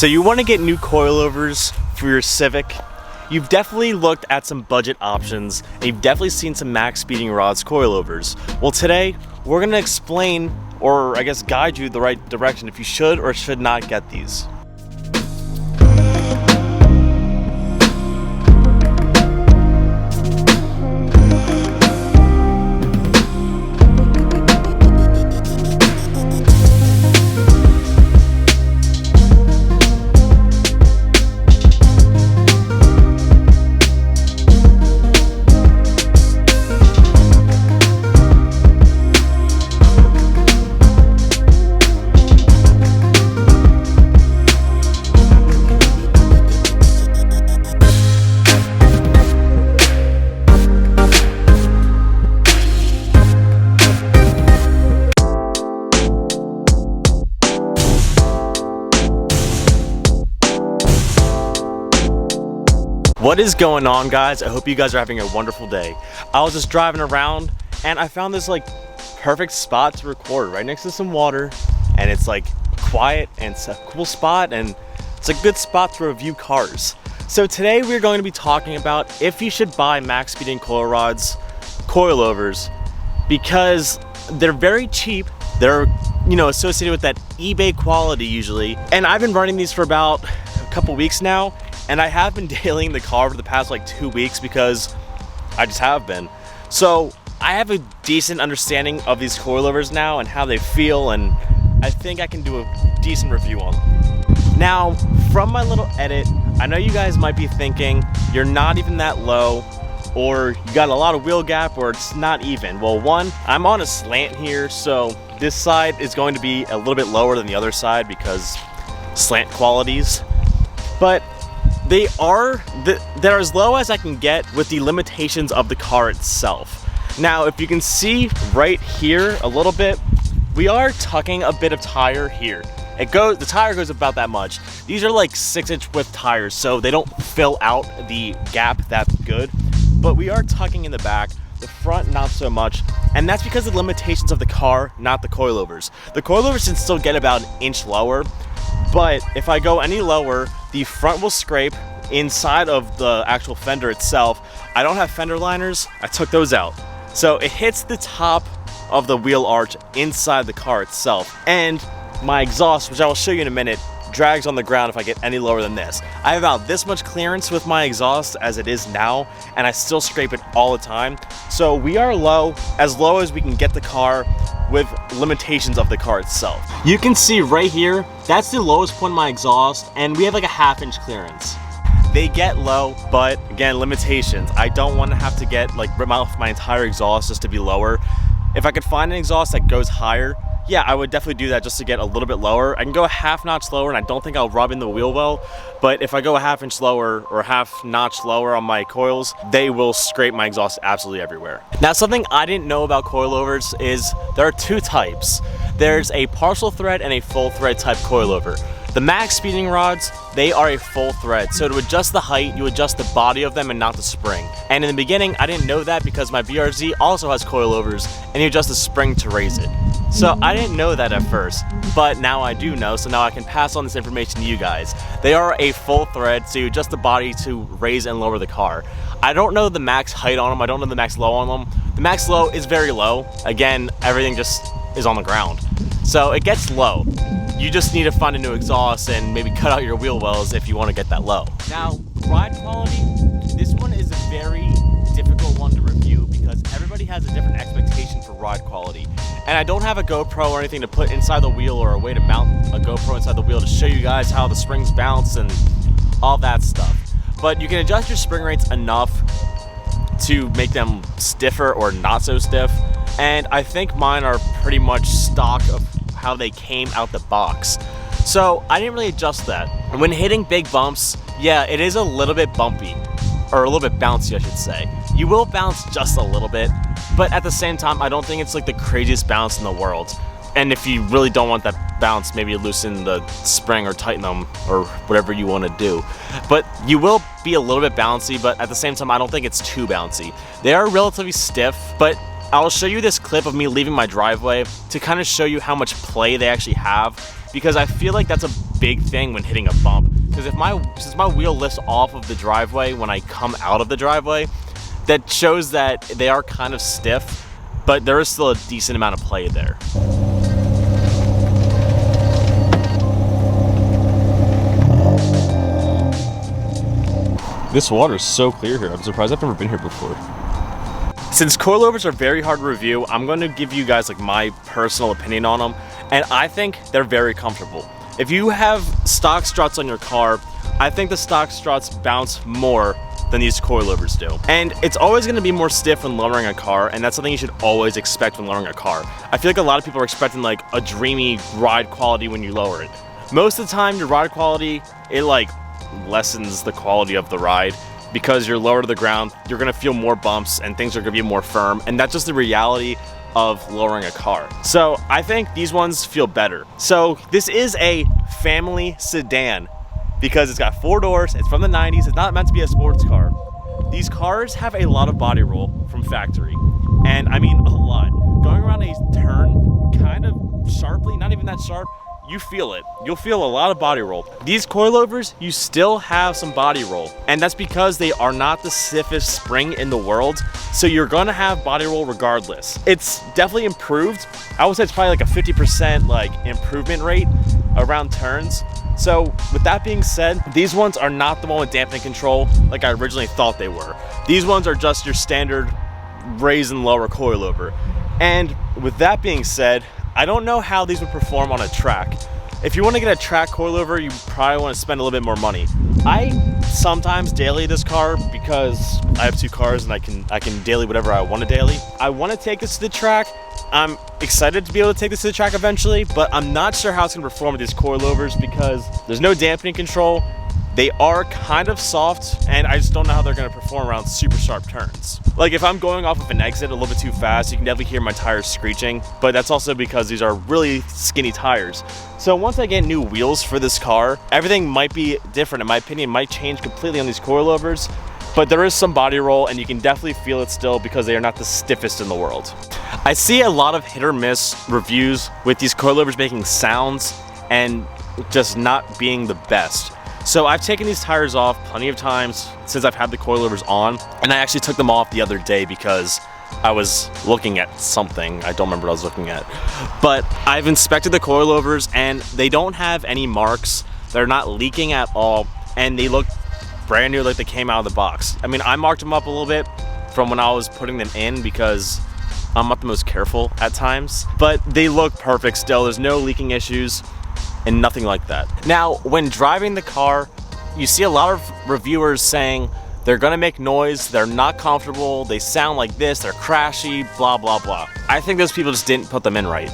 So you want to get new coilovers for your Civic? You've definitely looked at some budget options, and you've definitely seen some MaxSpeedingRods coilovers. Well, today we're going to explain, or I guess guide you the right direction if you should or should not get these. What is going on, guys? I hope you guys are having a wonderful day. I was just driving around and I found this perfect spot to record right next to some water, and it's quiet and it's a cool spot and it's a good spot to review cars. So today we're going to be talking about if you should buy MaxSpeedingRods coilovers, because they're very cheap. They're associated with that eBay quality usually, and I've been running these for about a couple weeks now. And I have been dailying the car for the past 2 weeks because I just have been. So I have a decent understanding of these coilovers now and how they feel, and I think I can do a decent review on them. Now, from my little edit, I know you guys might be thinking you're not even that low, or you got a lot of wheel gap, or it's not even. Well, one, I'm on a slant here, so this side is going to be a little bit lower than the other side because slant qualities. But they're as low as I can get with the limitations of the car itself. Now, if you can see right here a little bit, we are tucking a bit of tire here. The tire goes about that much. These are 6-inch width tires, so they don't fill out the gap that good. But we are tucking in the back, the front not so much, and that's because of the limitations of the car, not the coilovers. The coilovers can still get about an inch lower, but if I go any lower, the front will scrape inside of the actual fender itself. I don't have fender liners, I took those out. So it hits the top of the wheel arch inside the car itself. And my exhaust, which I will show you in a minute, drags on the ground if I get any lower than this. I have about this much clearance with my exhaust as it is now, and I still scrape it all the time. So we are low as we can get the car with limitations of the car itself. You can see right here, that's the lowest point of my exhaust, and we have a 1/2-inch clearance. They get low, but again, limitations. I don't want to have to get rip off my entire exhaust just to be lower. If I could find an exhaust that goes higher, yeah, I would definitely do that just to get a little bit lower. I can go a 1/2 notch lower, and I don't think I'll rub in the wheel well, but if I go a 1/2 inch lower or a 1/2 notch lower on my coils, they will scrape my exhaust absolutely everywhere. Now, something I didn't know about coilovers is there are two types. There's a partial thread and a full thread type coilover. The MaxSpeedingRods, they are a full thread. So to adjust the height, you adjust the body of them and not the spring. And in the beginning, I didn't know that because my BRZ also has coilovers, and you adjust the spring to raise it. So I didn't know that at first, but now I do know, so now I can pass on this information to you guys. They are a full thread, so you adjust the body to raise and lower the car. I don't know the max height on them, I don't know the max low on them. The max low is very low. Again, everything just is on the ground. So it gets low. You just need to find a new exhaust and maybe cut out your wheel wells if you want to get that low. Now, ride quality, this one is a very difficult one to review because everybody has a different expectation for ride quality. And I don't have a GoPro or anything to put inside the wheel or a way to mount a GoPro inside the wheel to show you guys how the springs bounce and all that stuff. But you can adjust your spring rates enough to make them stiffer or not so stiff. And I think mine are pretty much stock of how they came out the box. So I didn't really adjust that. And when hitting big bumps, yeah, it is a little bit bumpy, or a little bit bouncy, I should say. You will bounce just a little bit, but at the same time, I don't think it's the craziest bounce in the world. And if you really don't want that bounce, maybe loosen the spring or tighten them or whatever you want to do. But you will be a little bit bouncy, but at the same time, I don't think it's too bouncy. They are relatively stiff, but I'll show you this clip of me leaving my driveway to kind of show you how much play they actually have because I feel like that's a big thing when hitting a bump. Because since my wheel lifts off of the driveway when I come out of the driveway, that shows that they are kind of stiff, but there is still a decent amount of play there. This water is so clear here. I'm surprised I've never been here before. Since coilovers are very hard to review, I'm going to give you guys like my personal opinion on them, and I think they're very comfortable. If you have stock struts on your car, I think the stock struts bounce more than these coilovers do. And it's always going to be more stiff when lowering a car, and that's something you should always expect when lowering a car. I feel like a lot of people are expecting like a dreamy ride quality when you lower it. Most of the time, your ride quality, it like lessens the quality of the ride, because you're lower to the ground, you're gonna feel more bumps and things are gonna be more firm, and that's just the reality of lowering a car. So I think these ones feel better. So this is a family sedan because it's got 4 doors, it's from the 90s, it's not meant to be a sports car. These cars have a lot of body roll from factory, and I mean a lot. Going around a turn kind of sharply, not even that sharp, you feel it. You'll feel a lot of body roll. These coilovers, you still have some body roll, and that's because they are not the stiffest spring in the world, so you're gonna have body roll regardless. It's definitely improved. I would say it's probably like a 50% like improvement rate around turns. So with that being said, these ones are not the one with dampening control like I originally thought they were. These ones are just your standard raise and lower coilover. And with that being said, I don't know how these would perform on a track. If you want to get a track coilover, you probably want to spend a little bit more money. I sometimes daily this car because I have 2 cars and I can daily whatever I want to daily. I want to take this to the track. I'm excited to be able to take this to the track eventually, but I'm not sure how it's going to perform with these coilovers because there's no dampening control. They are kind of soft, and I just don't know how they're going to perform around super sharp turns. Like if I'm going off of an exit a little bit too fast, you can definitely hear my tires screeching, but that's also because these are really skinny tires. So once I get new wheels for this car, everything might be different. In my opinion, it might change completely on these coilovers, but there is some body roll, and you can definitely feel it still because they are not the stiffest in the world. I see a lot of hit or miss reviews with these coilovers making sounds and just not being the best. So I've taken these tires off plenty of times since I've had the coilovers on, and I actually took them off the other day because I was looking at something. I don't remember what I was looking at. But I've inspected the coilovers and they don't have any marks. They're not leaking at all, and they look brand new like they came out of the box. I mean, I marked them up a little bit from when I was putting them in because I'm not the most careful at times, but they look perfect still. There's no leaking issues and nothing like that. Now, when driving the car, you see a lot of reviewers saying they're gonna make noise, they're not comfortable, they sound like this, they're crashy, blah, blah, blah. I think those people just didn't put them in right.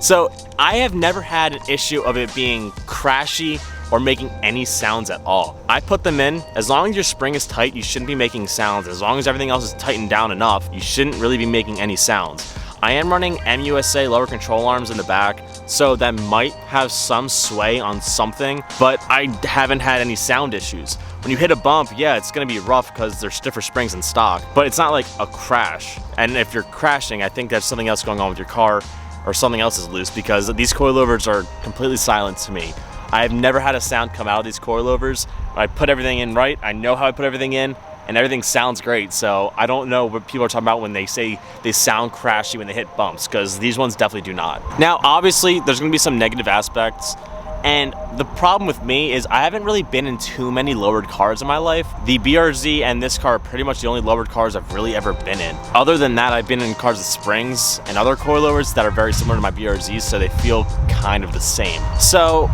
So I have never had an issue of it being crashy or making any sounds at all. I put them in. As long as your spring is tight, you shouldn't be making sounds. As long as everything else is tightened down enough, you shouldn't really be making any sounds. I am running MUSA lower control arms in the back, so that might have some sway on something, but I haven't had any sound issues. When you hit a bump, yeah, it's gonna be rough because there's stiffer springs in stock, but it's not like a crash. And if you're crashing, I think there's something else going on with your car or something else is loose because these coilovers are completely silent to me. I've never had a sound come out of these coilovers. I put everything in right, I know how I put everything in, and everything sounds great, so I don't know what people are talking about when they say they sound crashy when they hit bumps, because these ones definitely do not. Now, obviously, there's gonna be some negative aspects, and the problem with me is I haven't really been in too many lowered cars in my life. The BRZ and this car are pretty much the only lowered cars I've really ever been in. Other than that, I've been in cars with springs and other coilovers that are very similar to my BRZs, so they feel kind of the same. So,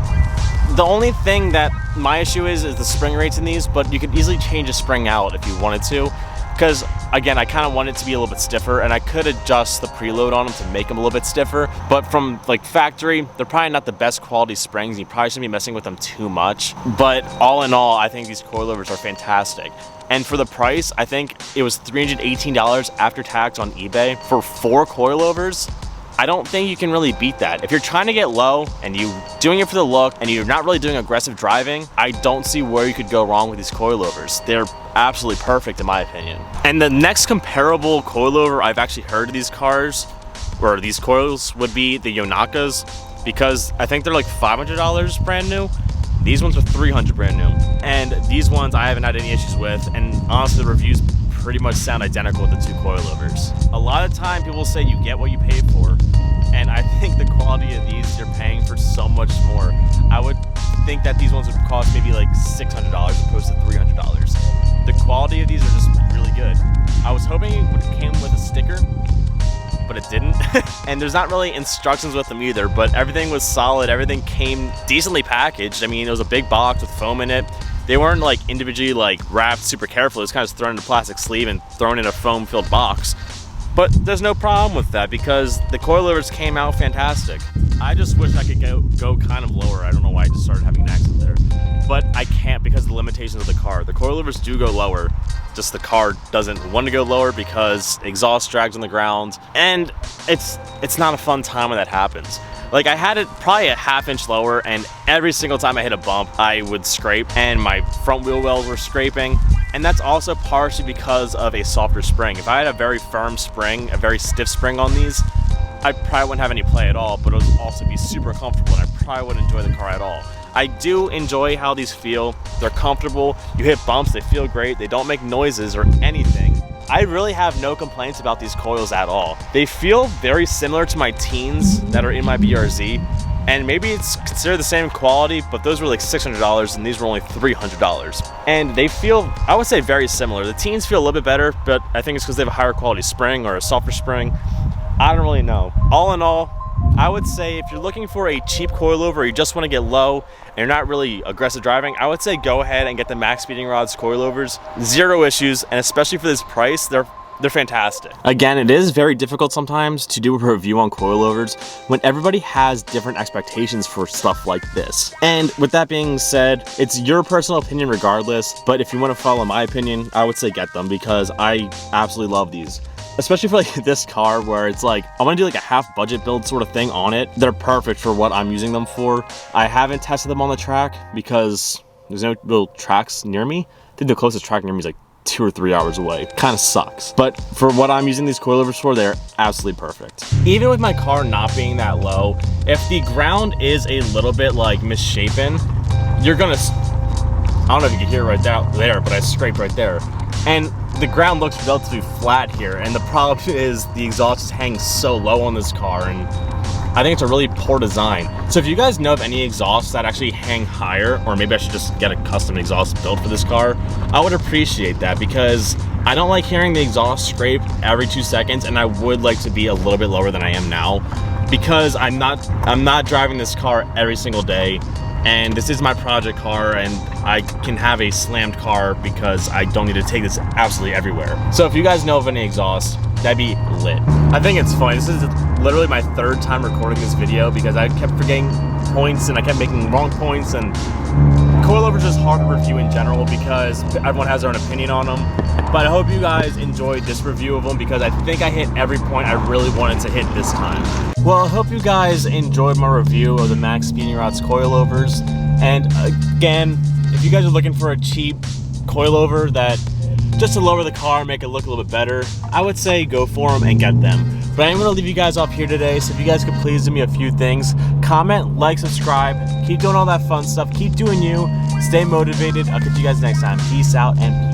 the only thing that my issue is the spring rates in these, but you could easily change a spring out if you wanted to, because again, I kind of want it to be a little bit stiffer, and I could adjust the preload on them to make them a little bit stiffer, but from like factory, they're probably not the best quality springs. You probably shouldn't be messing with them too much, but all in all, I think these coilovers are fantastic. And for the price, I think it was $318 after tax on eBay for 4 coilovers. I don't think you can really beat that. If you're trying to get low and you're doing it for the look and you're not really doing aggressive driving, I don't see where you could go wrong with these coilovers. They're absolutely perfect in my opinion. And the next comparable coilover I've actually heard of these cars, or these coils, would be the Yonakas. because I think they're like $500 brand new. These ones are $300 brand new. And these ones I haven't had any issues with, and honestly the reviews pretty much sound identical with the two coilovers. A lot of time people say you get what you pay for, and I think the quality of these, you're paying for so much more. I would think that these ones would cost maybe like $600 opposed to $300. The quality of these are just really good. I was hoping it came with a sticker, but it didn't. And there's not really instructions with them either, but everything was solid. Everything came decently packaged. I mean, it was a big box with foam in it. They weren't like individually like wrapped super carefully. It was kind of thrown in a plastic sleeve and thrown in a foam filled box. But there's no problem with that because the coilovers came out fantastic. I just wish I could go kind of lower. I don't know why I just started having an accent there. But I can't because of the limitations of the car. The coilovers do go lower, just the car doesn't want to go lower because exhaust drags on the ground. And it's not a fun time when that happens. Like, I had it probably a ½ inch lower, and every single time I hit a bump, I would scrape, and my front wheel wells were scraping. And that's also partially because of a softer spring. If I had a very firm spring, a very stiff spring on these, I probably wouldn't have any play at all, but it would also be super comfortable, and I probably wouldn't enjoy the car at all. I do enjoy how these feel. They're comfortable. You hit bumps, they feel great. They don't make noises or anything. I really have no complaints about these coils at all. They feel very similar to my teens that are in my BRZ, and maybe it's considered the same quality, but those were like $600 and these were only $300. And they feel, I would say, very similar. The teens feel a little bit better, but I think it's because they have a higher quality spring or a softer spring. I don't really know. All in all, I would say if you're looking for a cheap coilover or you just want to get low and you're not really aggressive driving, I would say go ahead and get the MaxSpeedingRods coilovers. Zero issues, and especially for this price, they're fantastic. Again, it is very difficult sometimes to do a review on coilovers when everybody has different expectations for stuff like this. And with that being said, it's your personal opinion regardless, but if you want to follow my opinion, I would say get them because I absolutely love these. Especially for like this car where it's like, I want to do like a half budget build sort of thing on it. They're perfect for what I'm using them for. I haven't tested them on the track because there's no real tracks near me. I think the closest track near me is like 2 or 3 hours away. Kind of sucks. But for what I'm using these coilovers for, they're absolutely perfect. Even with my car not being that low, if the ground is a little bit like misshapen, you're gonna, I don't know if you can hear it right there, but I scraped right there. And the ground looks relatively flat here, and the problem is the exhaust is hanging so low on this car, and I think it's a really poor design. So if you guys know of any exhausts that actually hang higher, or maybe I should just get a custom exhaust built for this car, I would appreciate that because I don't like hearing the exhaust scrape every 2 seconds, and I would like to be a little bit lower than I am now because I'm not driving this car every single day. And this is my project car, and I can have a slammed car because I don't need to take this absolutely everywhere. So if you guys know of any exhaust, that'd be lit. I think it's funny. This is literally my 3rd time recording this video because I kept forgetting points and I kept making wrong points, and coilovers is hard to review in general because everyone has their own opinion on them. But I hope you guys enjoyed this review of them because I think I hit every point I really wanted to hit this time. Well, I hope you guys enjoyed my review of the MaxSpeedingRods coilovers. And again, if you guys are looking for a cheap coilover that just to lower the car and make it look a little bit better, I would say go for them and get them. But I'm going to leave you guys off here today, so if you guys could please do me a few things. Comment, like, subscribe, keep doing all that fun stuff, keep doing you, stay motivated. I'll catch you guys next time. Peace out and peace.